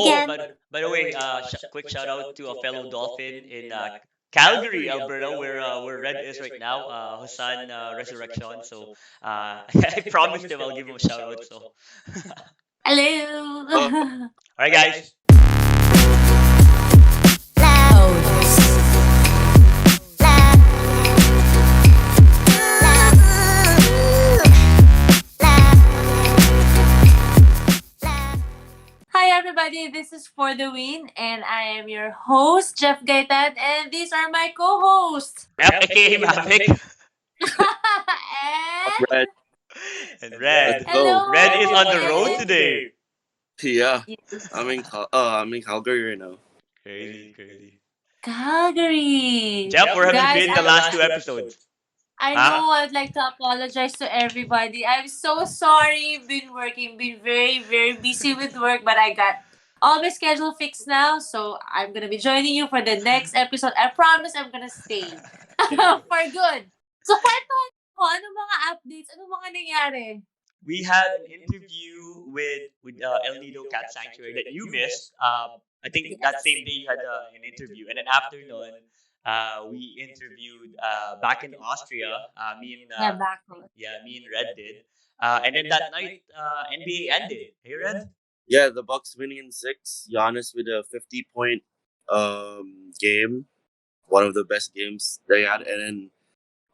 Oh, Again. by the way, quick shout out to a fellow Dolphin in Calgary, Alberta, where Red is right now, Hassan Resurrection. So I promised him I'll give him a shout out. So, Oh, Hello. all right, guys. Hi everybody, this is For the Win and I am your host, Jeff Gaitan, and these are my co-hosts. Yep, aka Mavic and Red. and Let's Red. go. Red is hello on the road and today. Yeah. yes. I'm in Calgary right now. Crazy, crazy. Calgary. Jeff, where have you Guys, been the last two episodes? I Huh? know I'd like to apologize to everybody. I'm so sorry. Been working, been very, very busy with work, but I got all my schedule fixed now. So I'm gonna be joining you for the next episode. I promise I'm gonna stay. Okay. For good. So kwentuhan mo, ano mga updates? Ano mga nangyari? We had an interview with El Nido Cat Sanctuary that you missed. I think that same day you had an interview, and then after noon, we interviewed back in Austria. Me and Yeah, back home. yeah, me and Red did. And then that night, NBA ended. Hey, Red. Yeah, the Bucks winning in 6. Giannis with a 50-point game, one of the best games they had, and then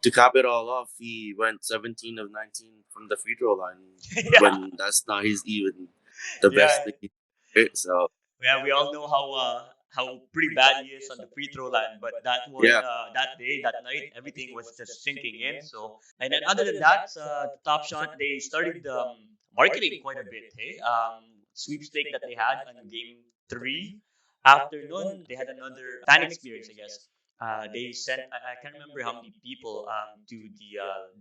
to cap it all off, he went 17 of 19 from the free throw line. Yeah, When that's not his even the best yeah, thing. He did. So yeah. We all know how pretty bad he is on the free throw line, but that one, yeah, that day, that night, everything was just sinking in. So, and then other than that, the Top Shot they started marketing quite a bit. Hey, sweepstake that they had on game 3. Afternoon, they had another fan experience, I guess. They sent I can't remember how many people to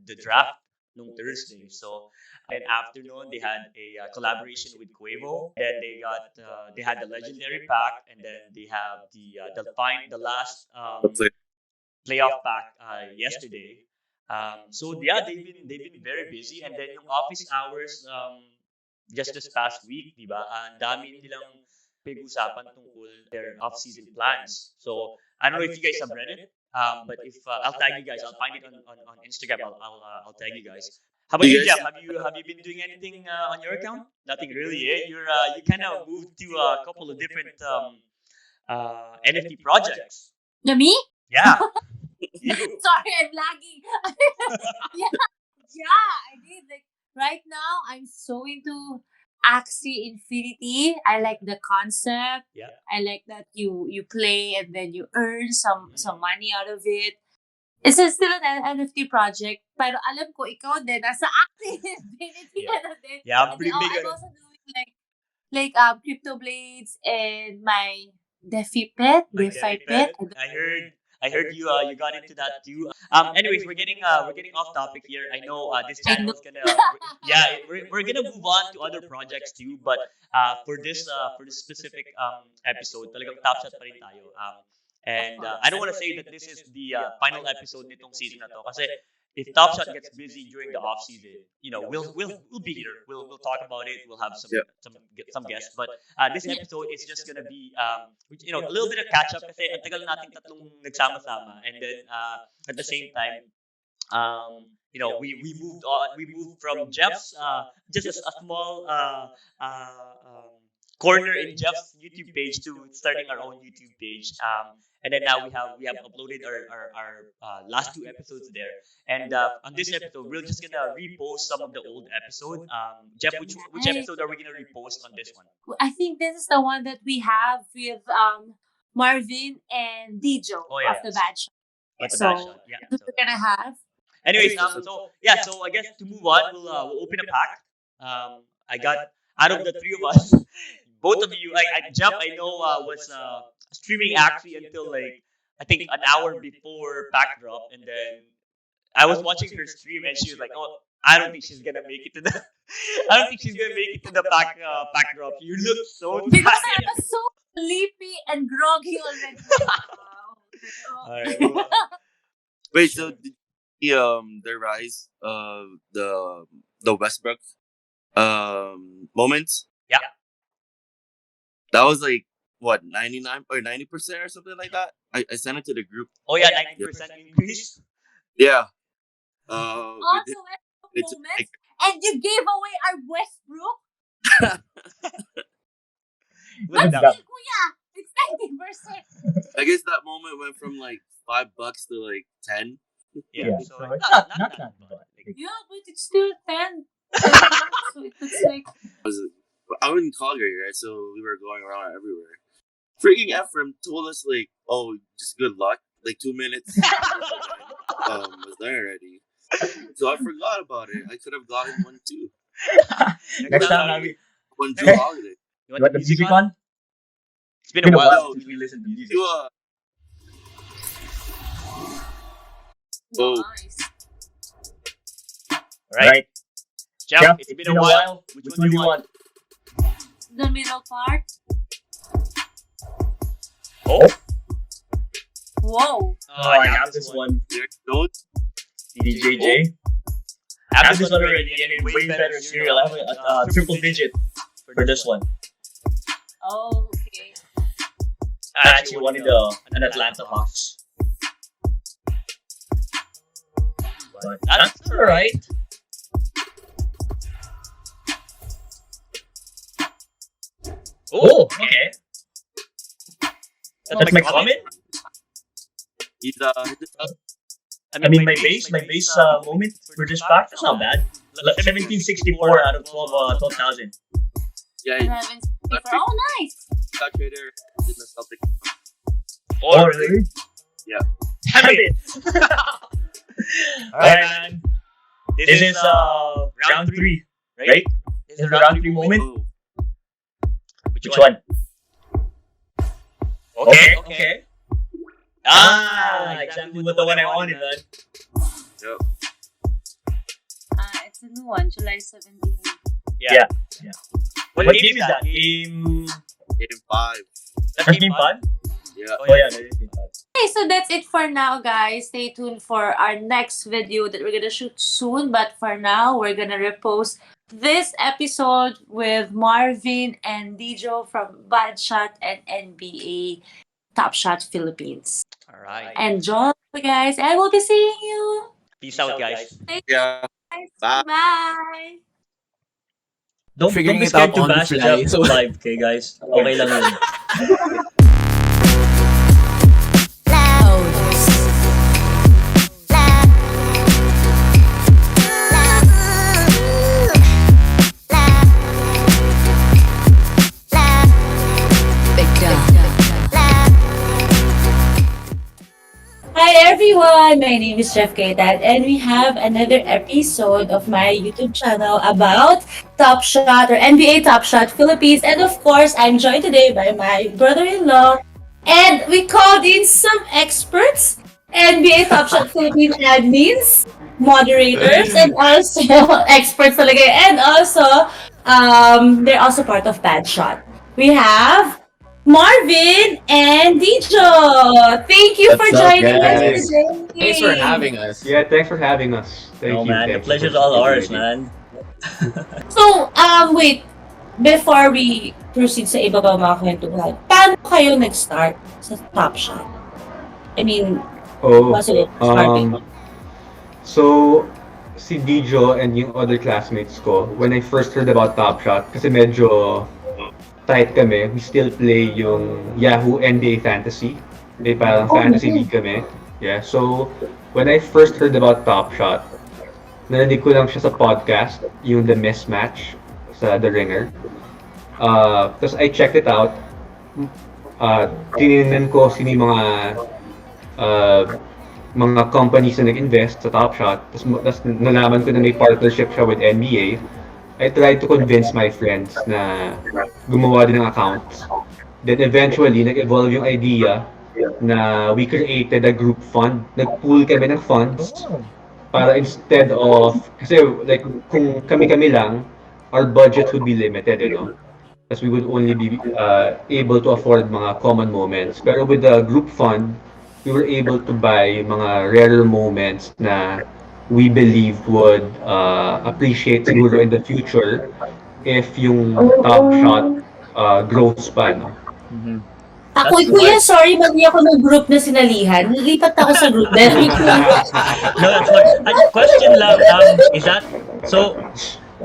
the draft nung Thursday. So and then afternoon they had a collaboration with Quavo. Then they had the legendary pack, and then they have the last that's it. playoff pack yesterday. So yeah, they've been very busy, and then yung office hours just this past week, di ba? Ang dami nilang pag-usapan tungkol their off-season plans. So I don't know if you guys have read it, but if I'll tag you guys, I'll find it on Instagram. I'll tag you guys. How Do about you, you Jeff? guys? Have you been doing anything on your account? Nothing really. Eh? You kind of moved to a couple of different NFT projects. The me? Yeah, you. Sorry, I'm lagging. yeah, yeah, I did. Like right now, I'm so into Axie Infinity. I like the concept. Yeah. I like that you play and then you earn some money out of it. It's still an NFT project, pero alam ko ikaw din nasa Axie Infinity Yeah. ka na din. Yeah, I'm And then, pretty big I'm on. also doing like crypto blades and my DeFi pet, Like DeFi Defi pet. Pet. I heard you got into that too. Anyways, we're getting off topic here. I know this I channel know. is gonna yeah we're gonna move on to other projects too. But for this specific episode, talagang top shot pa rin tayo. And I don't want to say that this is the final episode nitong season na to kasi if Top Shot gets busy during the off season, we'll be here. We'll talk about it. We'll have Yeah. some guests. But this episode is just gonna be a little bit of catch up kasi ang tagal nating tatlong nagsama-sama, and then at the same time we moved from Jeff's just a small corner in Jeff's YouTube page to starting our own YouTube page. And then now we have uploaded our last two episodes there. And on this episode, we're just gonna repost some of the old episode. Jeff, which episode are we gonna repost on this one? I think this is the one that we have with Marvin and Dijo Oh, yeah. of the Badshot. But the So Badshot, yeah. that's what we're gonna have. Anyways, so I guess to move on, we'll open a pack. I got out of the three of us, both of you, Jeff, I know was streaming actually until like I think an hour before pack drop, and then I was watching her stream, and she was like, "Oh, I don't think she's gonna make it to the, I don't think she's gonna make it to the pack drop. You look so Because I tired." was so sleepy and groggy already. Wow. Alright, well, Wait, so did you see the rise of the Westbrook moments? yeah. That was like what 99 or 90% or something like that. I sent it to the group. Oh yeah, 90% increase. Yeah. We did Also, at the it's moment, like and you gave away our Westbrook. What's That's that? it, kuya. It's 90%. I guess that moment went from like $5 to like 10. Yeah. Yeah, So so it's it's not not that that bad. bad. Like, Yeah, but it's still 10 bucks. So it looks like. I'm in Calgary, right? So we were going around everywhere. Freaking Ephraim told us like, "Oh, just good luck." Like 2 minutes was there already. So I forgot about it. I could have gotten one too. Next time, Navi, One Drew Holiday. You you want the music on? It's been a Been a while while since since we we listened listened to to music. music. Do Oh. Nice. Right? Right? Jeff, Jeff, it's been a while. Which one do you want? The middle part. Oh, Whoa. I have this one. Derek Jones. DJJ. I have this one already and in way better cereal. I have a triple digit for this one. Oh, okay. I actually wanted an Atlanta Hawks. But that's alright. Oh, okay. That's my comment. He's I mean, my base moment for this pack is not bad. 1764 out of 12,000. yeah, he 1164. Oh, nice. got traded in the Celtics. Oh, really? Yeah. Damn it! Alright, man. This is round 3, right? This is the round 3 moment. Oh, Which one? Okay. Exactly what the one I wanted, man. yep. It's a new one, July 17th. Yeah. What game is that? Game 5. That's game 5? Yeah. Oh, Oh yeah, that is game 5. Okay, so that's it for now, guys. Stay tuned for our next video that we're gonna shoot soon. But for now, we're gonna repost this episode with Marvin and Dijo from Badshot and NBA Topshot Philippines. All right. Enjoy, guys. I will be seeing you. Peace out, guys. Yeah. Guys. Bye. Bye. Don't Figuring be it out scared to on the bash fly, Jeff so- live, okay guys? Okay lang yun. Hi everyone, my name is Jeff Kaitan and we have another episode of my YouTube channel about Top Shot or NBA Top Shot Philippines, and of course I'm joined today by my brother-in-law, and we called in some experts, NBA Top Shot Philippines admins, moderators, and also experts talaga, and also they're also part of Badshot. We have Marvin and Dijo. Thank you What's for up, joining us guys? today. Thanks for having us. Yeah, thanks for having us. Thank Oh you. man, the thank you pleasure's for all ours, participating. man. So, wait. Before we proceed sa iba pa mga kwentuhan, paano kayo nag-start sa Top Shot? I mean, Oh, was it starting? so si Dijo and yung other classmates ko, when I first heard about Top Shot, kasi medyo tight kami, we still play yung Yahoo NBA Fantasy. May parang fantasy league kami. Yeah, so when I first heard about Top Shot, narinig ko lang siya sa podcast, yung The Mismatch sa The Ringer. Tapos I checked it out. Tinignan ko sino yung mga companies na nag-invest sa Top Shot. Tapos nalaman ko na may partnership siya with NBA. I tried to convince my friends na gumawa din ng accounts. Then eventually, nag-evolve yung idea na we created a group fund. Nag-pool kami ng funds para instead of, kasi like kung kami-kami lang, our budget would be limited, you know? Because we would only be able to afford mga common moments. Pero with the group fund, we were able to buy mga rarer moments na we believe would appreciate siguro in the future if yung Top Shot growth pa, no? Mhm. Ako, That's kuya, why. sorry, mali ako ng group na sinalihan. Nilipat ako sa group dahil No, that's what. Question lang. Is that so?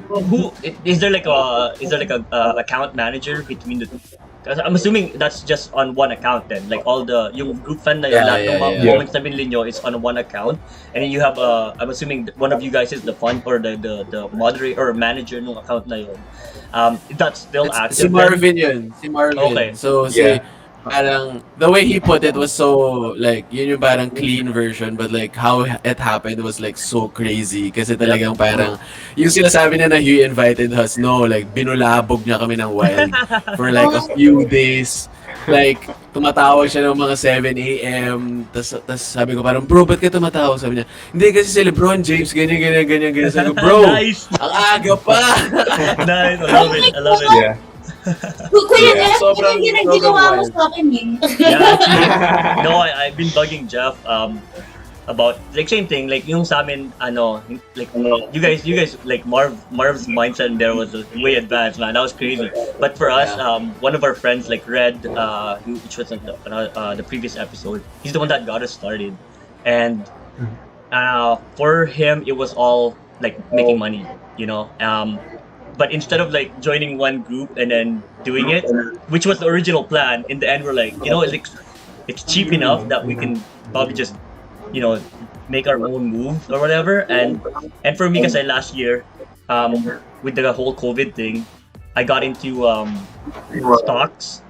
Who is there like a account manager between the? Because I'm assuming that's just on one account then. Like all the yung group fan na yun, Yeah, lahat ng yeah, mga yeah. moments na binili nyo is on one account, and then you have I'm assuming one of you guys is the fund or the moderator or manager ng account na yun. That's still Si active. Then? Marvin yun. Si Marvin. Okay. So, Yeah. parang, the way he put it was so, like, yun yung parang clean version, but like, how it happened was like so crazy. Kasi talagang parang, yung sinasabi na he invited us, no, like, binulabog niya kami ng wild for like a few days. Like, tumatawag siya ng mga 7 a.m. Tas sabi ko parang, bro, ba't ka tumatawag? Sabi niya, hindi kasi si LeBron James, ganyan. Sabi ko, bro, Nice. ang aga pa! Nice. I love it. I love it. Yeah. Kuya, Yeah, Jeff, sobrang- yun ang sobrang ginawa mo wild. sa akin eh. Yeah, actually, no, I've been bugging Jeff about like same thing like yung sa amin like you guys like Marv's mindset there was way advanced, man. That was crazy. But for us, one of our friends like Red, which was on the previous episode, he's the one that got us started, and for him it was all like making money, you know. But instead of like joining one group and then doing it, which was the original plan, in the end we're like, you know, it's cheap enough that we can probably just, you know, make our own moves or whatever. And for me, kasi last year, with the whole COVID thing, I got into stocks,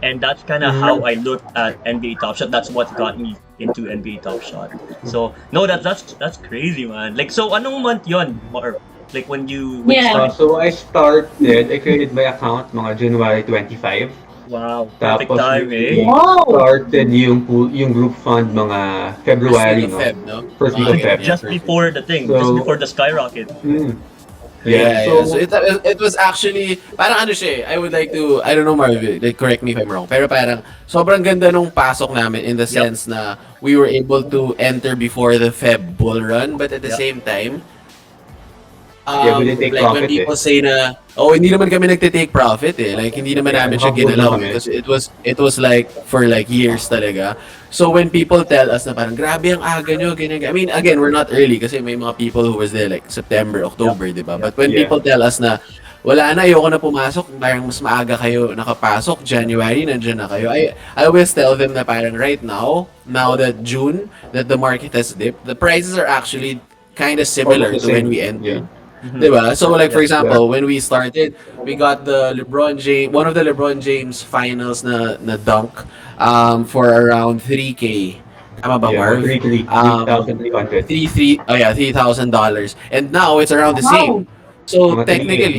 and that's kind of how I looked at NBA Topshot. That's what got me into NBA Topshot. So no, that's crazy, man. Like, so anong month yon? Or like when you Yeah. So I created my account mga January 25. Wow, perfect Tapos time, eh? Wow! started yung group fund mga February, no? Feb, no? First week of Feb. Just before the thing, So- just before the skyrocket. Mm. Yeah, Yeah. so it was actually, parang ano siya, I would like to, I don't know Marvin, like, correct me if I'm wrong, pero parang sobrang ganda nung pasok namin in the sense na we were able to enter before the Feb bull run, but at the Yep. same time, Yeah, we didn't take like when profit, people say na, oh, hindi naman kami nagte-take profit eh. Like, hindi naman namin siya Humble ginalaw. kami. Because it was like, for like years talaga. So when people tell us na parang, grabe ang aga nyo, ganyan. I mean, again, we're not early kasi may mga people who was there like September, October, di ba? But when Yeah. people tell us na, wala na, ayoko na pumasok, parang mas maaga kayo nakapasok, January, nandiyan na kayo. I always tell them na parang right now that June, that the market has dipped, the prices are actually kind of similar Almost to the when same. we entered. Yeah. Diba? So like for example, when we started, we got the LeBron James, one of the LeBron James finals na dunk for around 3K. Tama ba, Yeah, Marv? 3,300. $3,000. And now it's around the same. So Mga 3K, technically,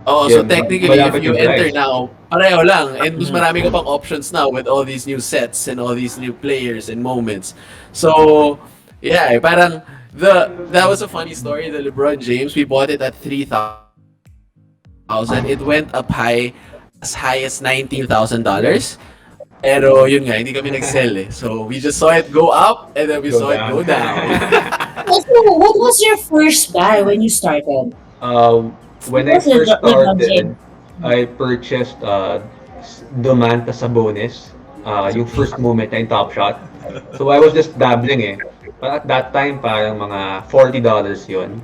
no? so Yeah, technically if malapit you yung enter price. now, pareho lang. And mas marami ka pang options now with all these new sets and all these new players and moments. So, yeah, parang that was a funny story. The LeBron James, we bought it at 3,000. It went up high as $19,000. Pero yun nga, hindi kami nag-sell eh. So we just saw it go up and then we Go saw it down. go down. Also, what was your first buy when you started? When I What's the first LeBron started, I purchased Domanta Sabonis, yung first moment na in Top Shot. So I was just dabbling eh. But at that time, parang mga $40 yun.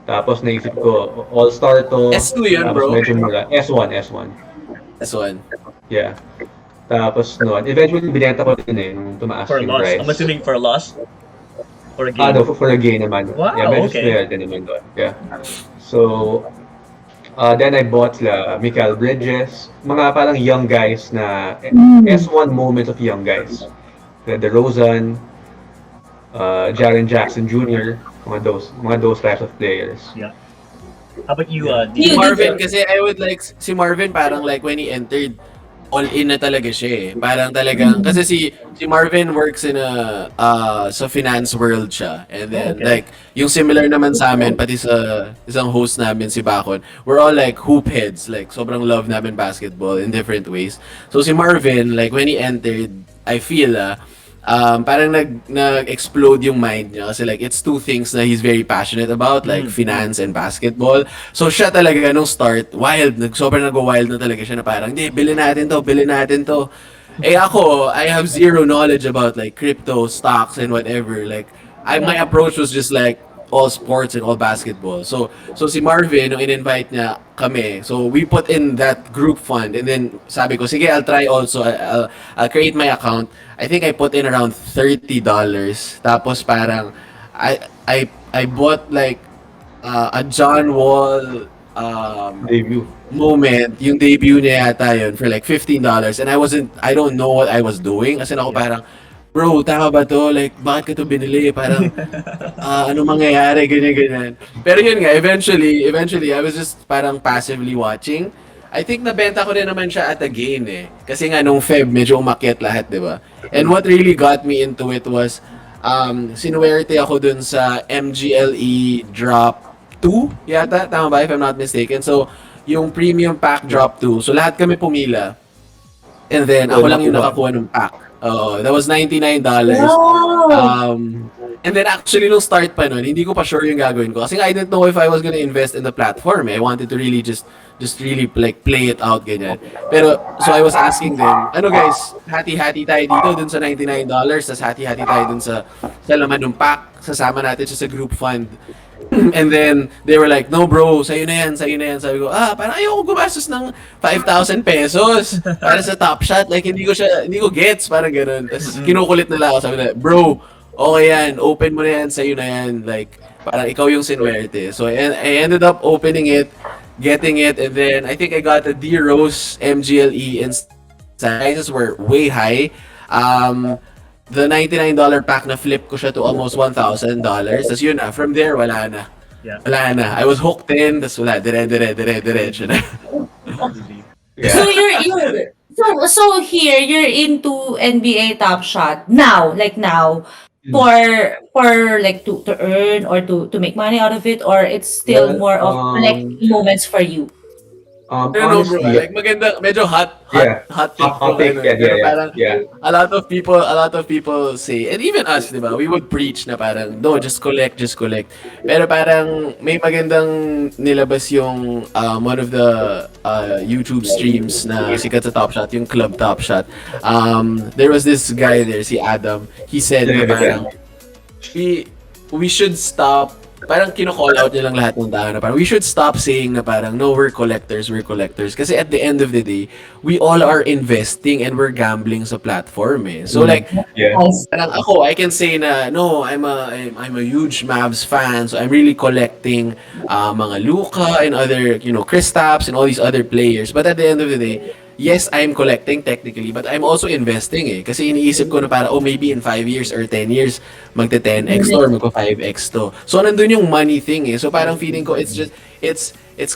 Tapos naisip ko, All-Star to. S2 yun, Tapos bro. medyo mura. S1. This one. Yeah. Tapos noon, eventually binenta ko din eh, nung tumaas For a yung loss. price. I'm assuming for a loss? Or a gain? No, for a gain naman. Wow, Yeah, medyo okay. square din naman doon. Yeah. So, then I bought Mikael Bridges, mga parang young guys na S1 moment of young guys. The Rosen, Jaren Jackson Jr., mga those types of players. How about you, You- Dijo? Marvin, kasi I would like, si Marvin parang like when he entered, all in na talaga siya eh. Parang talagang, kasi si Marvin works in sa finance world siya. And then Okay. like, yung similar naman sa amin, pati sa isang host namin, si Bakon, we're all like hoop heads. Like, sobrang love namin basketball in different ways. So si Marvin, like when he entered, I feel parang nag-explode yung mind niya kasi like it's two things na he's very passionate about, like finance and basketball. So siya talaga nung start, sobrang nag-wild na talaga siya na parang, hindi, bilhin natin to. Eh ako, I have zero knowledge about like crypto, stocks, and whatever. Like, my approach was just like all sports and all basketball. So si Marvin, nung in-invite niya kami, so we put in that group fund, and then sabi ko, sige, I'll try also. I'll create my account. I think I put in around $30. Tapos parang I bought like a John Wall Debut. moment, yung debut niya yata yun for like $15, and I don't know what I was doing. Kasi ako parang, bro, tama ba to? Like, bakit ka to binili? Parang, ano mangyayari? Ganyan. Pero yun nga, eventually, I was just parang passively watching. I think nabenta ko rin naman siya at a gain eh. Kasi nga nung Feb, medyo umakyat lahat, di ba? And what really got me into it was, sinuwerte ako dun sa MGLE Drop 2 yata, tama ba if I'm not mistaken? So, yung premium pack drop 2. So, lahat kami pumila. And then, ako lang yung nakakuha ng pack. That was $99. And then actually, nung start pa nun, hindi ko pa sure yung gagawin ko. Kasi I didn't know if I was gonna invest in the platform. I wanted to really just really like play it out, ganyan. Pero, so I was asking them, ano guys, hati-hati tayo dito dun sa $99, tas hati-hati tayo dun sa laman ng pack, sasama natin siya sa group fund. And then, they were like, no bro, sa'yo na yan. Sabi ko, parang ayoko gumastos ng 5,000 pesos para sa Topshot. Like, hindi ko gets, parang ganun. Tapos, kinukulit nila ako. Sabi na, bro, okay yan, open mo na yan, sa'yo na yan. Like, parang ikaw yung sinwerte. So, I ended up opening it, getting it, and then, I think I got a D-Rose MGLE, and prices were way high. The $99 pack na flip ko siya to almost $1,000. Tapos yun na, from there, wala na. Yeah. Wala na. I was hooked in, tapos wala, diretso na. Yeah. So here you're into NBA Topshot now, for like to earn or to make money out of it, or it's still Well, more of like moments for you. I don't know, bro. Honestly, Like maganda, medyo hot topic. Pero parang Yeah. a lot of people say, and even us, di ba? We would preach na parang, no, just collect. Pero parang may magandang nilabas yung one of the YouTube streams na sikat sa Topshot, yung Club Topshot. There was this guy there, si Adam. He said na parang we should stop, parang kino-call out niya lang lahat ng tao na parang we should stop saying na parang no, we're collectors. Kasi at the end of the day, we all are investing and we're gambling sa platform eh. So like, Yeah. parang ako, I can say na no, I'm a huge Mavs fan, so I'm really collecting mga Luka and other, Kristaps and all these other players. But at the end of the day, yes, I'm collecting technically, but I'm also investing eh. Kasi iniisip ko na para, maybe in 5 years or 10 years, magte-10x to or magpa-5x to. So, nandun yung money thing eh. So, parang feeling ko, it's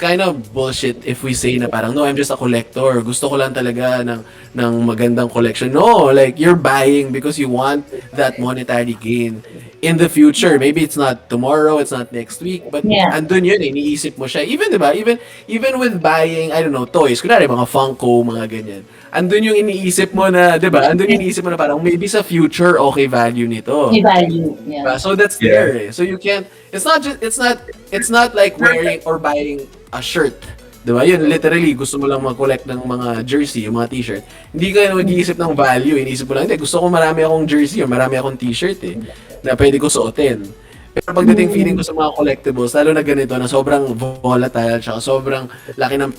kind of bullshit if we say na parang, no, I'm just a collector. Gusto ko lang talaga ng magandang collection. No, like, you're buying because you want that monetary gain in the future. Maybe it's not tomorrow, it's not next week, but andun yun, iniisip mo siya. Even, diba, even with buying, I don't know, toys, kunwari, mga Funko, mga ganyan. Andun yung iniisip mo na, diba, andun yung iniisip mo na parang, maybe sa future, okay value nito. May value. Yeah. Diba? So that's there eh. So you can't, it's not like wearing or buying a shirt. Diba? Yun, literally, gusto mo lang mag-collect ng mga jersey, yung mga t-shirt. Hindi ka mag-iisip ng value. Iniisip mo lang, hindi, gusto ko marami akong jersey o marami akong t-shirt eh, na pwede ko suotin. Pero pagdating feeling ko sa mga collectibles, lalo na ganito, na sobrang volatile, tsaka sobrang laki ng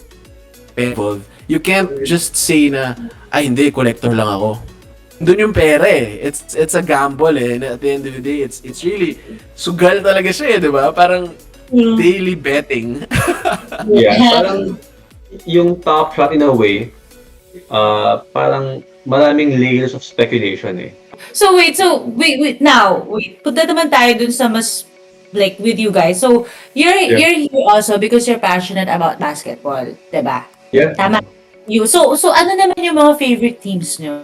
pera, you can't just say na, ay hindi, collector lang ako. Doon yung pera eh. It's a gamble eh. And at the end of the day, it's really, sugal talaga siya eh, di ba? Parang, daily betting. Yeah, parang yung Topshot in a way, parang maraming layers of speculation eh. So wait, now, punta naman tayo dun sa mas, like, with you guys. So, you're here also because you're passionate about basketball, diba? Yeah. Tama. So ano naman yung mga favorite teams nyo?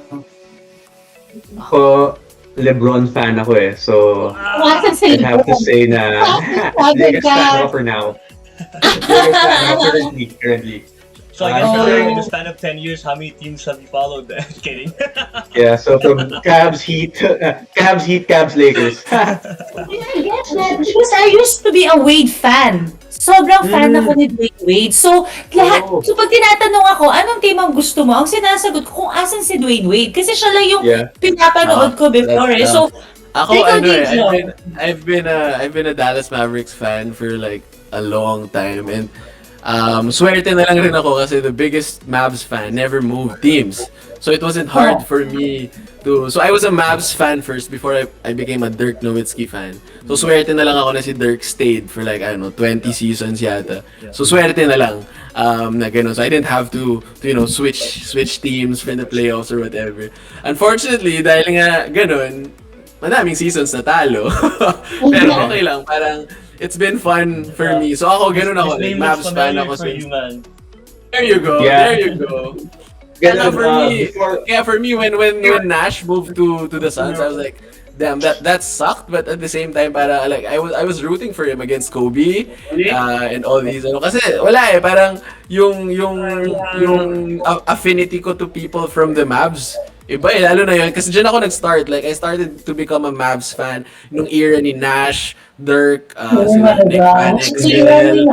Ako, LeBron fan ako eh. So, I have to say na Lakers fan ako for now. Lakers fan ako currently. So I guess Oh. considering in the span of 10 years, how many teams have you followed? Kidding. Yeah, so from Cavs, Heat, Cavs, Lakers. Yeah, I get that. Because I used to be a Wade fan. Sobrang fan ako ni Dwayne Wade. So, Oh. so pag tinatanong ako, anong team ang gusto mo? Ang sinasagot ko kung asan si Dwayne Wade. Kasi siya lang yung Yeah. pinapanood ko before. That's So, Ako Ikaw, ano eh, Dijo. I've been a Dallas Mavericks fan for like a long time, and swerte na lang rin ako kasi the biggest Mavs fan never moved teams. So it wasn't hard for me to... So I was a Mavs fan first before I became a Dirk Nowitzki fan. So swerte na lang ako na si Dirk stayed for like, I don't know, 20 seasons yata. So swerte na lang na gano'n. So I didn't have to you know, switch teams for the playoffs or whatever. Unfortunately, dahil nga gano'n, madaming seasons na talo. Pero okay lang, parang it's been fun for me. So ako, gano'n ako. His Like, name looks Mavs fan familiar ako for since... you, man. There you go, Yeah. there you go. Ganun, For me, before- for me, when Nash moved to the Suns, I was like, damn, that sucked. But at the same time, para like I was rooting for him against Kobe and all these. Ano, kasi wala eh, parang yung affinity ko to people from the Mavs. Iba eh, lalo na yun. Kasi dyan ako nag-start. Like, I started to become a Mavs fan nung era ni Nash, Dirk, sila Nick Van Exel,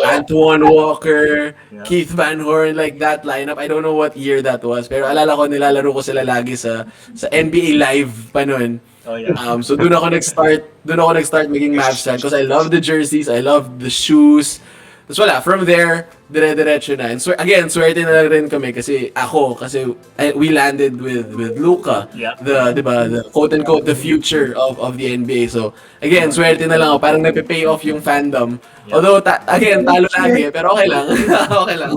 Antoine Walker, Keith Van Horn, like that lineup. I don't know what year that was. Pero alala ko, nilalaro ko sila lagi sa NBA Live pa nun. Oh, yeah. So doon ako nag-start maging Mavs fan because I love the jerseys, I love the shoes. Tapos wala, from there, dire-diretso na. And again, swerte na lang rin kami kasi we landed with Luka, Yeah. the quote-unquote the future of the NBA. So again, swerte na lang ako, parang nape-pay off yung fandom. Although again, talo lagi, pero okay lang. Okay lang.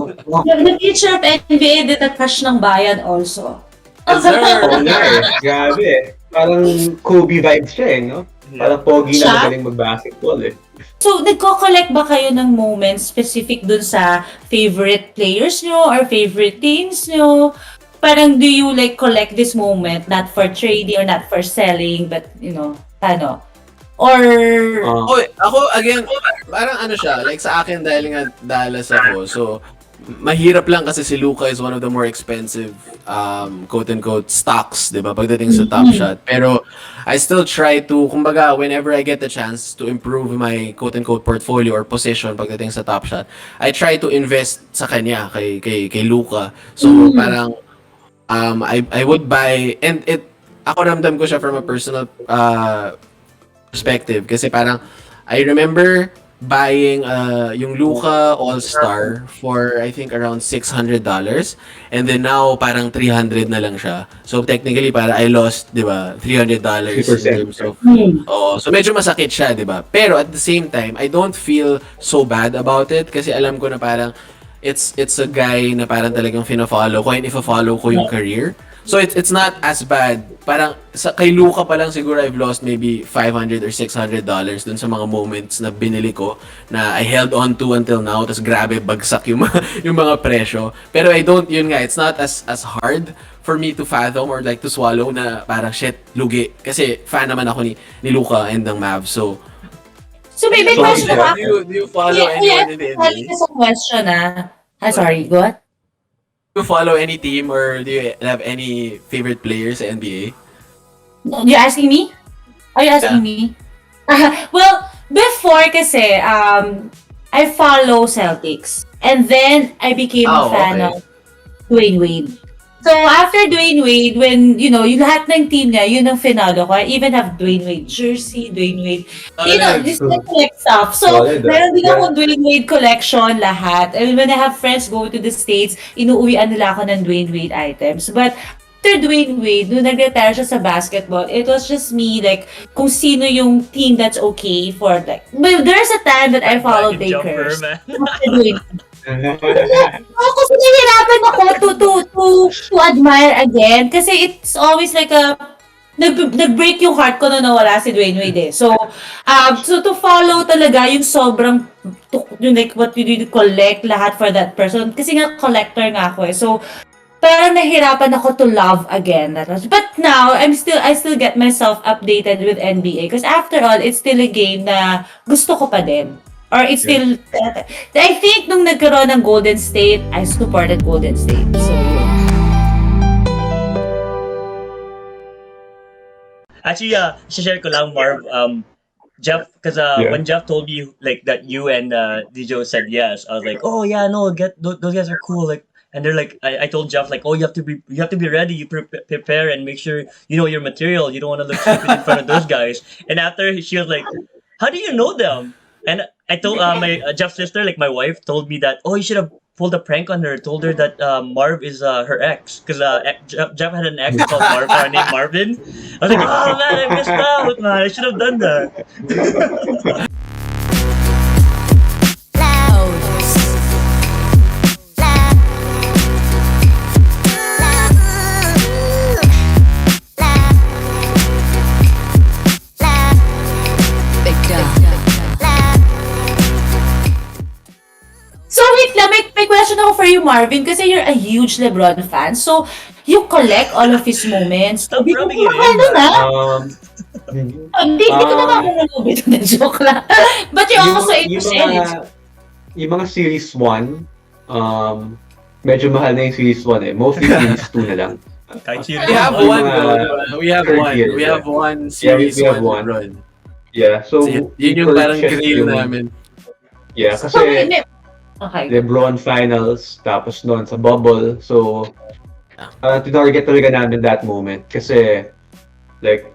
the future of NBA did a crush ng bayan also. Yes, sir. Oo nga eh. Grabe eh. Parang Kobe vibes siya eh, no? Parang pogi Siya? na magaling mag-basketball eh. So, nagko-collect ba kayo ng moments specific dun sa favorite players nyo or favorite teams nyo? Parang do you like collect this moment not for trading or not for selling but, you know, ano? Or... Ako, again, parang ano siya, like sa akin dahil nga Dallas ako, so mahirap lang kasi si Luka is one of the more expensive quote-unquote stocks, di ba, pagdating sa Topshot. Pero I still try to, kumbaga, whenever I get the chance to improve my quote-unquote portfolio or position pagdating sa Topshot, I try to invest sa kanya, kay Luka. So parang I would buy, and ako ramdam ko siya from a personal perspective kasi parang I remember buying yung Luka All-Star for I think around $600 and then now parang 300 na lang siya. So technically para I lost, 'di ba? $300 in 3%. terms of so medyo masakit siya, 'di ba? Pero at the same time, I don't feel so bad about it kasi alam ko na parang it's a guy na parang talagang fina-follow ko and if-follow ko yung career. So it's not as bad. Parang kay Luka pa lang siguro I've lost maybe $500 or $600 dun sa mga moments na binili ko na I held on to until now. Tapos grabe bagsak yung yung mga presyo. Pero I don't, yun nga, it's not as hard for me to fathom or like to swallow na parang shit, lugi. Kasi fan naman ako ni Luka and ng Mavs. So may so, question ako. do you follow anyone in the NBA? Sa question sorry, go on. Do you follow any team or do you have any favorite players sa NBA? You asking me? Are you asking me? Well, before kasi, I follow Celtics. And then, I became a fan of Dwayne Wade. So, after Dwayne Wade, when, you know, yung lahat ng team niya, yun ang finado ko. I even have Dwayne Wade jersey, Dwayne Wade, just collect stuff. So, Solid, meron din yeah. ako Dwayne Wade collection, lahat. And when I have friends go to the States, inuuwian nila ako ng Dwayne Wade items. But, after Dwayne Wade, nung nag-retire siya sa basketball, it was just me, like, kung sino yung team that's okay for, like, but there's a time that I followed Lakers. After Dwayne kasi nahihirapan ako to admire again. Kasi it's always like nag-break yung heart ko na nawala si Dwayne Wade eh. So to follow talaga yung sobrang, yung like what you do to collect lahat for that person. Kasi nga collector nga ako eh. So, parang nahirapan ako to love again. But now, I still get myself updated with NBA. Because after all, it's still a game na gusto ko pa din. Or it's still, I think nung nagkaroon ng Golden State, I supported Golden State. So, yun. Actually, share ko lang, Marv. Jeff, because when Jeff told me like that you and Dijo said yes, I was like, oh yeah, no, those guys are cool. Like, and they're like, I told Jeff like, oh, you have to be ready. You prepare and make sure you know your material. You don't want to look stupid in front of those guys. And after she was like, how do you know them? And I told my Jeff's sister, like my wife, told me that, oh, you should have pulled a prank on her. Told her that Marv is her ex, because Jeff had an ex called named Marvin. I was like, oh man, I missed out, man. I should have done that. So wait lang, may question ako for you, Marvin, kasi you're a huge LeBron fan. So, you collect all of his moments. Stop Hindi ko rubbing it in, makakala na. Hindi ko Um, makakala na joke lang. But you also into series. Yung mga Series 1, medyo mahal na yung Series 1 eh. Mostly Series 2 na lang. Kahit sino. We have Yung one, mga bro. We have third one. year, We yeah. have one series we have one one. run. Yeah, so Yun yung parang grill namin. Yeah, So, kasi okay. LeBron Finals, tapos noon sa bubble. So, tinarget talaga namin that moment. Kasi, like,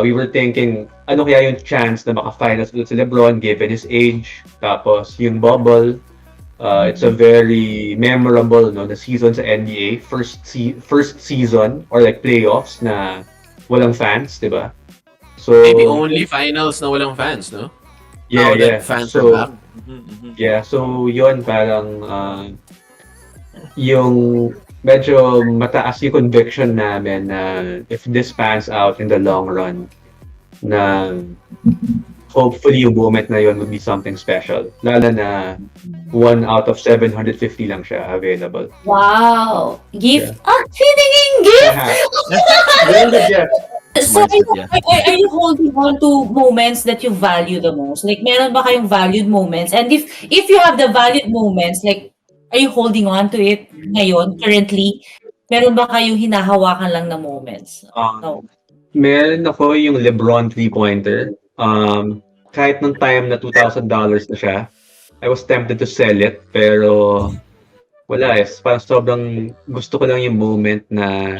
we were thinking, ano kaya yung chance na maka-finals ulit si LeBron given his age. Tapos, yung bubble, it's a very memorable na season sa NBA. First season, or like playoffs na walang fans, di ba? So, Maybe only finals na walang fans, no? yeah, Now that yeah. fans So, are back. yeah, so yun parang yung medyo mataas yung conviction namin na if this pans out in the long run, na hopefully yung moment na yun would be something special. Lalo na 1 out of 750 lang siya available. Wow. Gift? Yeah. Piniging gift? Well, yeah. So, Mindset, yeah. are you holding on to moments that you value the most? Like, meron ba kayong valued moments? And if you have the valued moments, like, are you holding on to it ngayon, currently? Meron ba kayong hinahawakan lang na moments? No. Meron ako yung LeBron 3-pointer. Kahit nung time na $2,000 na siya, I was tempted to sell it, pero wala eh. Parang sobrang gusto ko lang yung moment na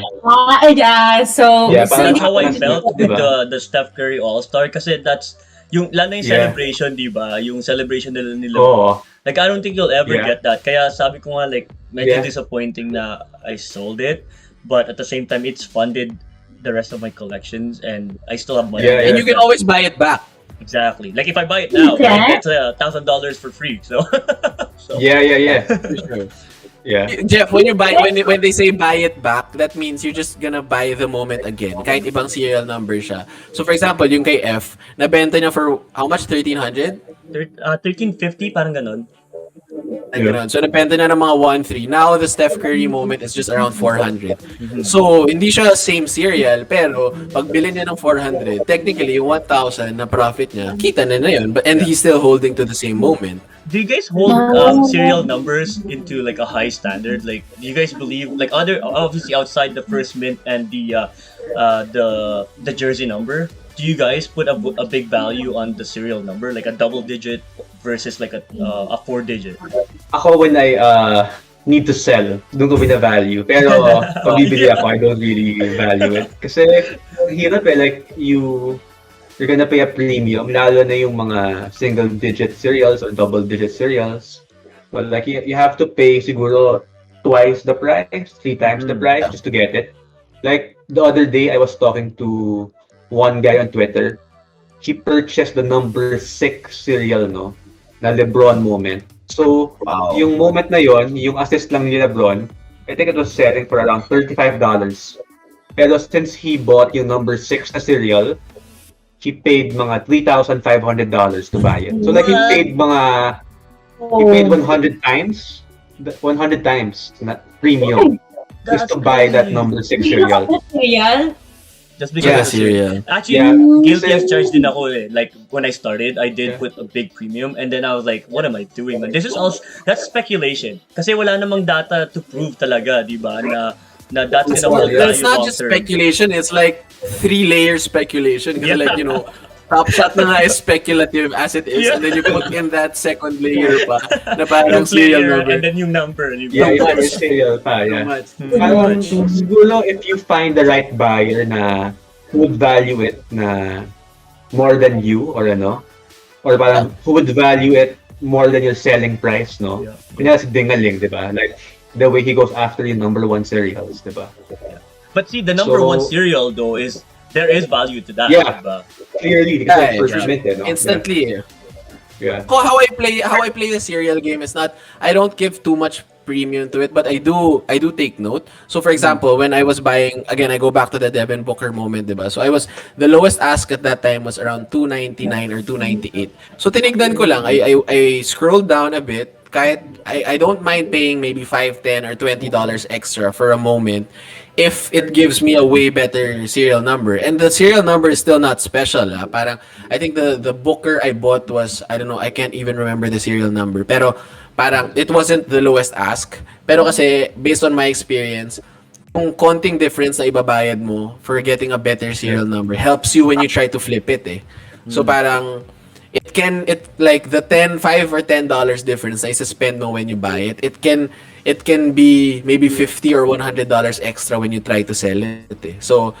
Yeah. So, Yeah, so parang That's how I Parang- felt with diba? the Steph Curry All-Star, kasi that's yung lalo yung Yeah. celebration, di ba? Yung celebration nila. oo. Like, I don't think you'll ever Yeah. get that. Kaya sabi ko nga, like, medyo Yeah. disappointing na I sold it. But at the same time, it's funded the rest of my collections and I still have money. Yeah, And you can always buy it back. Exactly. Like, if I buy it now, Yeah. I get $1,000 for free. So, Yeah. For sure. Yeah. Jeff, when they say buy it back, that means you're just gonna buy the moment again. Kahit ibang serial number siya. So for example, yung kay F, nabenta niya for how much? 1,300? 1350, parang ganun. Ganun. So nabenta niya ng mga 1-3. Now the Steph Curry moment is just around 400. So hindi siya same serial, pero pag bili niya ng 400, technically yung 1,000 na profit niya, kita na yun. But and he's still holding to the same moment. Do you guys hold serial numbers into like a high standard? Like, do you guys believe, like, other obviously outside the first mint and the jersey number, do you guys put a big value on the serial number, like a double digit versus like a 4-digit? Ako when I need to sell, doon ko bina-value. Pero pag bibili ako, I don't really value it. Kasi hirap eh, like you're gonna pay a premium, lalo na yung mga single-digit cereals or double-digit cereals. Well, like you have to pay siguro twice the price, 3 times the price just to get it. Like the other day, I was talking to one guy on Twitter. He purchased the number 6 cereal, no, na LeBron moment. So, yung moment na yon, yung assist lang ni LeBron, I think it was selling for around $35. Pero since he bought yung number 6 na cereal, he paid mga $3,500 to buy it. So like he paid 100 times na premium just to buy that number 6 cereal. Real? Just because Yeah. of the cereal. cereal. Actually, Yeah. guilty as Kasi- charged din ako eh. Like, when I started, I did Yeah. put a big premium and then I was like, what am I doing, man? This is all, that's speculation. Kasi wala namang data to prove talaga, di ba? Na that's It's gonna not, hold but it's value not long just term. speculation. It's like 3-layer speculation. Because Yeah. like, Top Shot na nga is speculative as it is, Yeah. and then you put in that second layer pa na Yung parang serial player number. and then yung number, di ba? Yeah, Too it's much. it's serial pa, Too yeah. much. Too Parang much. siguro if you find the right buyer na who would value it na more than you or or parang who would value it more than your selling price, no? Yeah. Kunya si Dingaling, di ba? Like the way he goes after yung number one cereals, di ba? But see, the number So- one cereal though is, there is value to that, Yeah. di ba? Clearly, Yeah, because first yeah. mint, no? Instantly. Yeah. How I play the serial game is not, I don't give too much premium to it, but I do take note. So for example, when I was buying, again I go back to the Devin Booker moment, diba? So the lowest ask at that time was around 299 or 298. So tinignan ko lang, I scrolled down a bit. Kahit I don't mind paying maybe $5, $10 or $20 extra for a moment if it gives me a way better serial number. And the serial number is still not special. Parang I think the Booker I bought was, I don't know, I can't even remember the serial number. Pero parang it wasn't the lowest ask. Pero kasi based on my experience, kung konting difference na ibabayad mo for getting a better serial number helps you when you try to flip it eh. So parang it like the 5 or $10 difference na isa-spend mo when you buy it, it can be maybe $50 or $100 extra when you try to sell it eh. So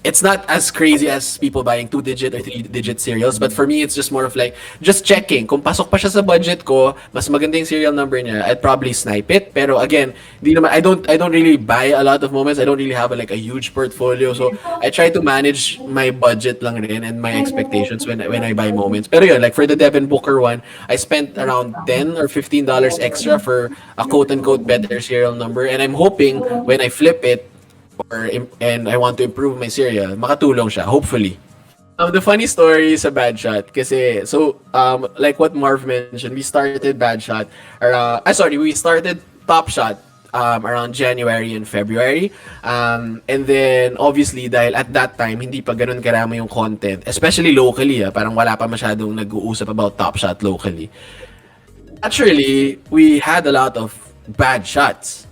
it's not as crazy as people buying 2-digit or 3-digit cereals, but for me it's just more of like just checking kung pasok pa siya sa budget ko, mas maganda yung serial number niya, I'd probably snipe it. Pero again, I don't really buy a lot of moments. I don't really have a huge portfolio, so I try to manage my budget lang rin and my expectations when I buy moments. Pero yun, like for the Devin Booker one, I spent around $10 or $15 extra for a quote-unquote better serial number, and I'm hoping when I flip it and I want to improve my cereal, makatulong siya, hopefully. The funny story sa Badshot, kasi, so, like what Marv mentioned, we started Badshot, we started Topshot around January and February. And then, obviously, dahil at that time, hindi pa ganun karami yung content, especially locally, parang wala pa masyadong nag-uusap about Topshot locally. Naturally, we had a lot of bad shots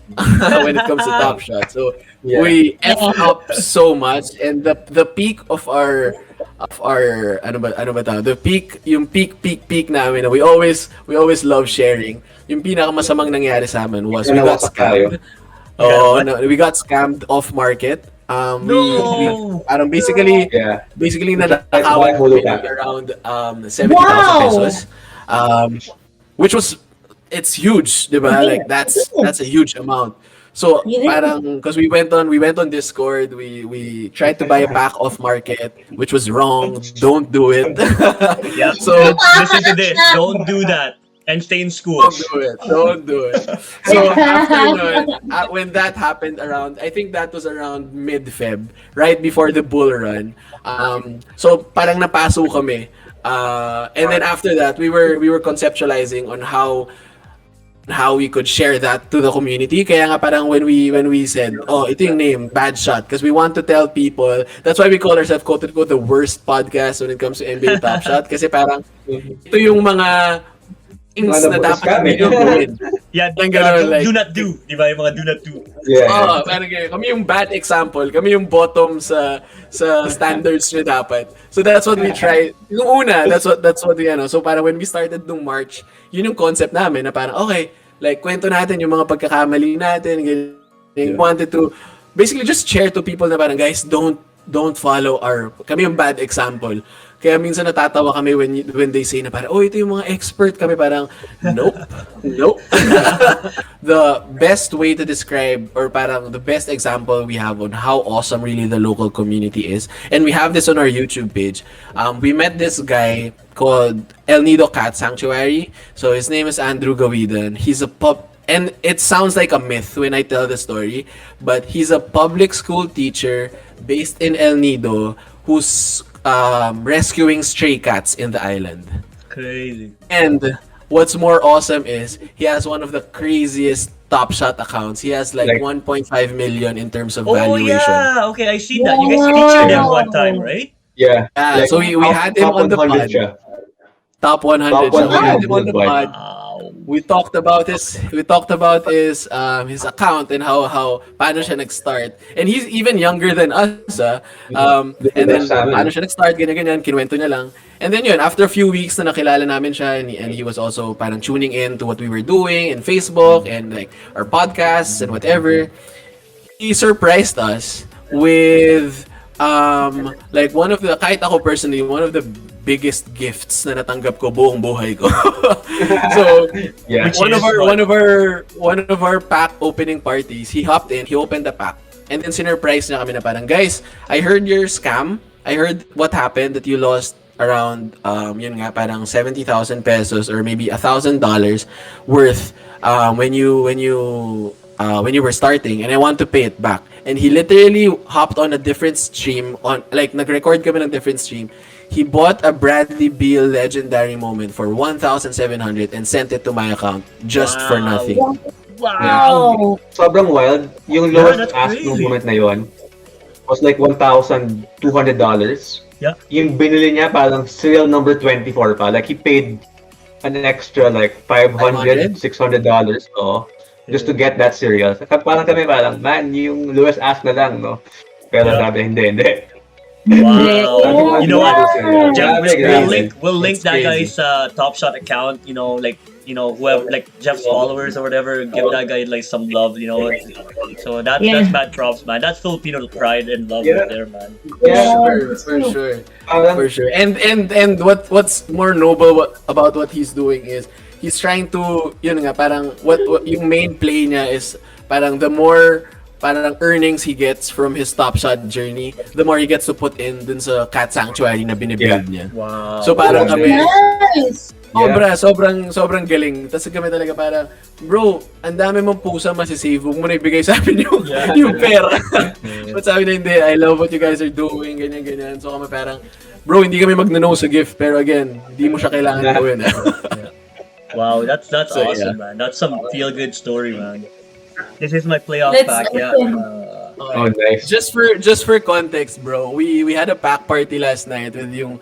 when it comes to Topshot. So, we F up so much, and the peak of our the peak namin na we always love sharing. Yung pinakamasamang nangyari sa amin was we got scammed. Oh, no, we got scammed off market. We parang basically nanakawan kami around 70,000 pesos. Which was, it's huge, diba? Like that's a huge amount. So parang because we went on Discord, we tried to buy a pack off market, which was wrong. Don't do it. Yeah. So listen to this. Don't do that. And stay in school. Don't do it. So after nun, when that happened around, I think that was around mid-Feb, right before the bull run. So parang napaso kami. And then after that, we were conceptualizing on how we could share that to the community. Kaya nga parang when we said, oh, ito yung name, Badshot, because we want to tell people, that's why we call ourselves quote-unquote the worst podcast when it comes to NBA Topshot. Kasi parang ito yung mga things na dapat hindi nyo gawin. Yeah, Like, do not do. Di ba? Yung mga do not do. Oh, parang ganyan. Kami yung bad example. Kami yung bottom sa standards nyo dapat. So that's what we try. Yung una, that's what we, So parang when we started nung March, yun yung concept namin na parang, okay, like, kwento natin yung mga pagkakamali natin. Ganyan. We wanted to basically just share to people na parang, guys, don't follow kami yung bad example. Kaya minsan natatawa kami when they say na parang, oh, ito yung mga expert. Kami parang, nope. The best way to describe, or parang the best example we have on how awesome really the local community is, and we have this on our YouTube page. We met this guy called El Nido Cat Sanctuary. So his name is Andrew Gawidan. He's and it sounds like a myth when I tell the story, but he's a public school teacher based in El Nido who's rescuing stray cats in the island. Crazy. And what's more awesome is he has one of the craziest Topshot accounts, he has like Like 1.5 million in terms of Oh valuation. yeah, okay, I see that. You guys featured him one time, right? yeah, Yeah, like so we had him top on the 100 pod. siya. Top Top 100 siya. We had 100 him on the worldwide. pod. Wow. We talked about his account and how paano siya nag-start. And he's even younger than us. And then Sa amin. paano siya nag-start, ganyan, kinuwento niya lang. And then yun, after a few weeks na nakilala namin siya and he was also parang tuning in to what we were doing in Facebook and like our podcasts and whatever. He surprised us with like one of the, kahit ako personally, one of the biggest gifts na natanggap ko buong buhay ko. So Yeah. Which one is of our what? one of our pack opening parties, he hopped in, he opened the pack, and then sinurprise niya kami na parang, guys, I heard your scam. I heard what happened, that you lost around yun nga parang 70,000 pesos or maybe $1,000 worth when you were starting, and I want to pay it back. And he literally hopped on a different stream, on like nag-record kami ng different stream. He bought a Bradley Beal legendary moment for 1,700 and sent it to my account just for Wow. nothing. Wow. Sobrang wild. Yung Yeah, lowest that's ask nung crazy. moment na yon was like $1,200. Yeah. Yung binili niya parang serial number 24 pa. Like he paid an extra like $500, $600 just to get that cereal. Parang kami parang, man, yung lowest ask na lang, no? Pero Yeah. sabi, hindi. Wow. You know what? Jeff, Grabe, we'll link It's that crazy. guy's Top Shot account. Whoever, like Jeff's followers or whatever, give that guy like some love. So that's bad props, man. That's Filipino pride and love Yeah. right there, man. For sure. Parang, For sure. And what's more noble about what he's doing is he's trying to, yun nga, parang what yung main play niya is parang the more parang earnings he gets from his Top Shot journey, the more he gets to put in dun sa cat sanctuary na binibuild niya. Wow. So parang Yeah. kami, Nice. sobrang galing. Tapos kami talaga parang, bro, ang dami mong pusa masisave, huwag mo na ibigay sa amin yung pera. But sabi na, hindi, I love what you guys are doing, ganyan. So kami parang, bro, hindi kami mag-no sa gift, pero again, hindi mo siya kailangan gawin. Wow, that's So, awesome, man. That's some feel good story, man. This is my playoff Let's pack. Yeah. open. oh, nice. Just for context, bro, we had a pack party last night with yung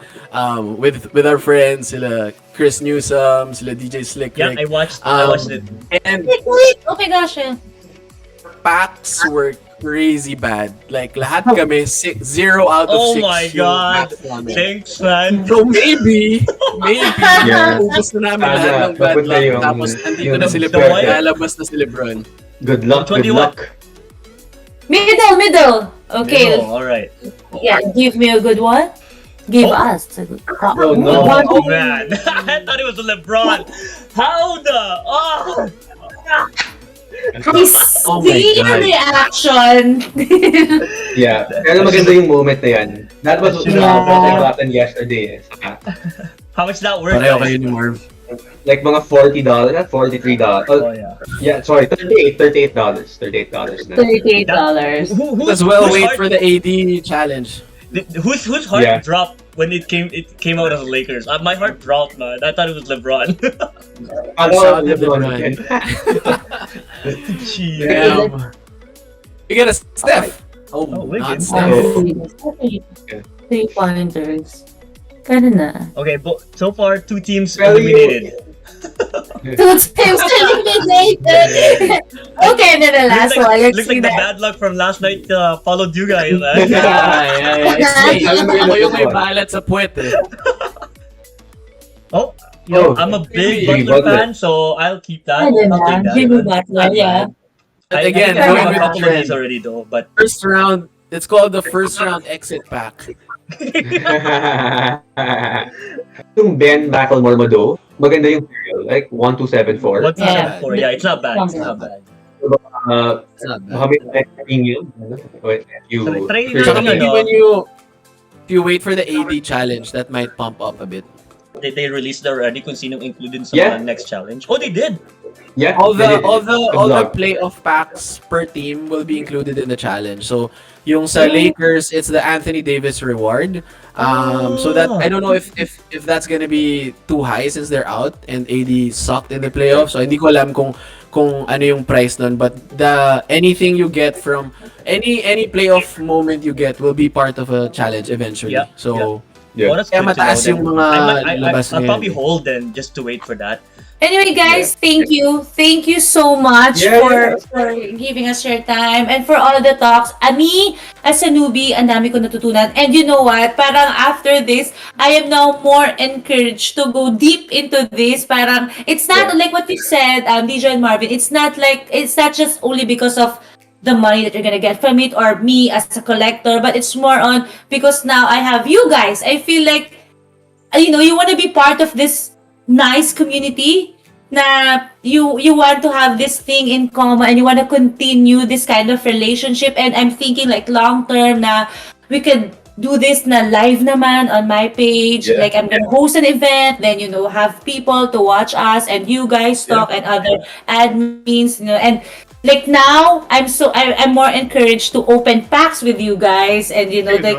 with our friends, sila Chris Newsom, sila DJ Slick Yeah, Rick. I watched it. And Wait. Oh my gosh. packs were crazy bad. Like lahat kami 0 out of 6. Oh my yung God. packs namin. Thanks, man. So maybe Yeah. ubus na namin lahat ng bad Papunta luck. yung- Tapos andito yung na si the Lebron, white- lalabas na si Lebron. Good luck, good 21. luck. Middle. Okay. Oh, all right. Yeah, give me a good one. Give us a good one. Oh, no. Oh man, I thought it was LeBron. How the? Oh. I Oh my see God. the action. Yeah. Pero maganda yung moment na yan. That was what Yeah. I gotten yesterday. How much that worth? Pareho guys? kayo ni Marv. Like mga $40, $43. Oh yeah. Yeah, sorry, $38 na. $38. Who, As well, whose wait heart- for the AD challenge. Whose heart Yeah. dropped when it came out of the Lakers? My heart dropped, man. I thought it was LeBron. Ano, LeBron. LeBron. Jeez. Damn. You get a Steph. Oh, not Wiggins. Steph. Oh. 3 pointers. Ganun na. Okay, but so far 2 teams Well, eliminated. Two teams eliminated. Okay, and then the last one. Let's Looks see like the that. bad luck from last night followed you guys, man. Yeah. It's ako yung may balat sa puwet eh. Oh, Oh, I'm a big Jimmy Butler Butler. fan, so I'll keep that. Ayun I'll take na. that. Jimmy Butler, yeah. But I again, think I going have a with the couple of these trend, already though, but first round, it's called the first round exit pack. Yung Ben McElmore mo do, maganda yung serial. Like 1274. what's Yeah. that for? Yeah, it's not bad. It's not bad. It's not Baka bad. may training yun. Wait, you... Try Tsaka na, maybe ano, when if you wait for the AD challenge, that might pump up a bit. they released already kung sinong included sa Yeah. mga next challenge. Oh, they did. Yeah, All the Good luck. playoff packs per team will be included in the challenge. So yung sa Lakers, it's the Anthony Davis reward. So that I don't know if that's gonna be too high since they're out and AD sucked in the playoffs. So hindi ko alam kung kung ano yung price nun, but the anything you get from any playoff moment you get will be part of a challenge eventually. Yeah, So, Yeah. Oh, that's kaya good to know. mataas yung mga labas I'll probably ngayon. hold then just to wait for that. Anyway, guys, thank you. Thank you so much Yeah, for giving us your time and for all the talks. Me, as a newbie, ang dami ko natutunan. And you know what? Parang after this, I am now more encouraged to go deep into this. Parang, it's not like what you said, Dijo and Marvin. It's not just only because of the money that you're gonna get from it or me as a collector, but it's more on because now I have you guys. I feel like you want to be part of this nice community na you want to have this thing in common and you want to continue this kind of relationship, and I'm thinking like long term na we could do this na live naman on my page. Yeah. Like I'm gonna host an event, then have people to watch us and you guys talk and other admins, and like now I'm more encouraged to open packs with you guys, and like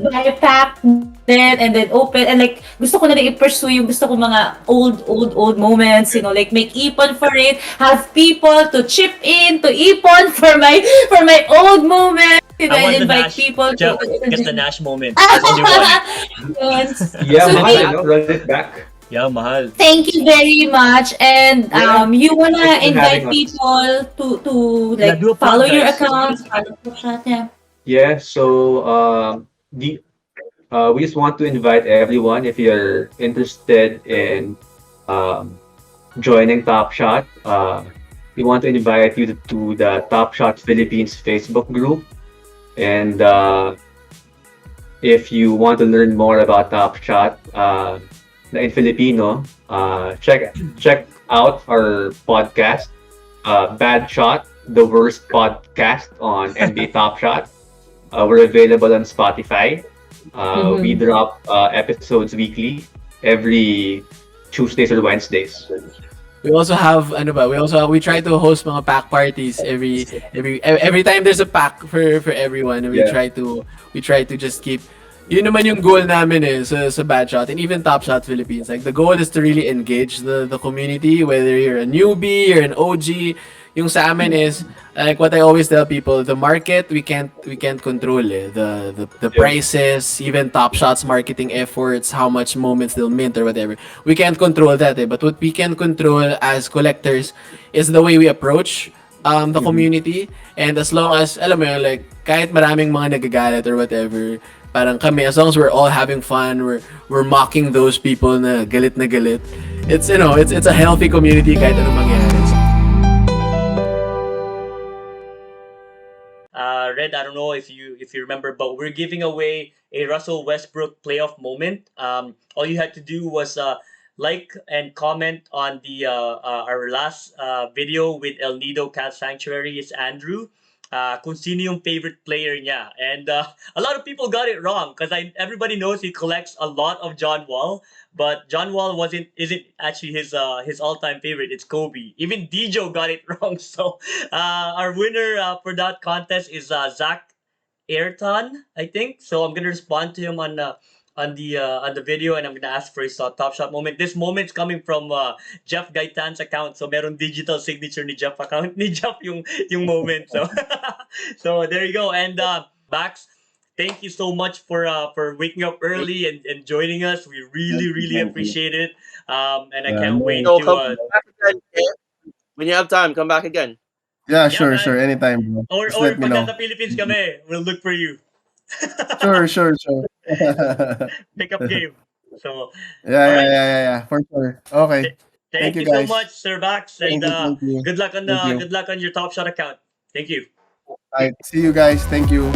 buy a pack then and then open, and like gusto ko na rin i-pursue yung gusto ko mga old moments, like make ipon for it, have people to chip in to ipon for my old moments, I want the invite Nash. people Jeff, to get the Nash moment. There's only one. Yeah, So mahal, thank- no? Run it back. Yeah, mahal. Thank you very much, and Yeah. you wanna Thanks for invite having us. people to Yeah, like do a plug, follow your guys. accounts, follow Topshot, yeah. Yeah, so we just want to invite everyone, if you're interested in joining Topshot. We want to invite you to the Topshot Philippines Facebook group, and if you want to learn more about Topshot in Filipino, check out our podcast, Badshot, the worst podcast on NBA Topshot. We're available on Spotify. We drop episodes weekly, every Tuesdays or Wednesdays. We also have we try to host mga pack parties every time there's a pack for everyone. We Yeah. try to just keep, yun naman yung goal namin sa Badshot and even Topshot Philippines. Like the goal is to really engage the community, whether you're a newbie or an OG. Yung sa amin is like what I always tell people, the market we can't control the prices, even Topshot's marketing efforts, how much moments they'll mint or whatever. We can't control that, but what we can control as collectors is the way we approach the community. And as long as alam mo yun, like kahit maraming mga nagagalit or whatever, parang kami, as long as we're all having fun, we're mocking those people na galit, it's it's a healthy community kahit anong mangyari. Red, I don't know if you remember, but we're giving away a Russell Westbrook playoff moment. All you had to do was like and comment on the our last video with El Nido Cat Sanctuary is Andrew. Kung sino yung favorite player niya. And a lot of people got it wrong because everybody knows he collects a lot of John Wall, but John Wall isn't actually his all-time favorite. It's Kobe. Even Dijo got it wrong. So our winner for that contest is Zach Ayrton, I think. So I'm gonna respond to him on the video, and I'm gonna ask for his top shot moment. This moment's coming from Jeff Gaitan's account. So meron digital signature ni Jeff account ni Jeff yung moment. So so there you go. And Bax, thank you so much for waking up early and joining us. We really appreciate it. And I can't wait So to come back again. When you have time, come back again. Yeah, Yeah, sure, man. anytime, bro. or Just or let me pag know. nasa Philippines kami, we'll look for you. Sure. Pick up game. So Yeah, for sure. Okay. thank Thank you, you so guys. much, Sir Bax, and Thank you. good luck on Thank you. good luck on your Top Shot account. Thank you. All right. See you guys. Thank you.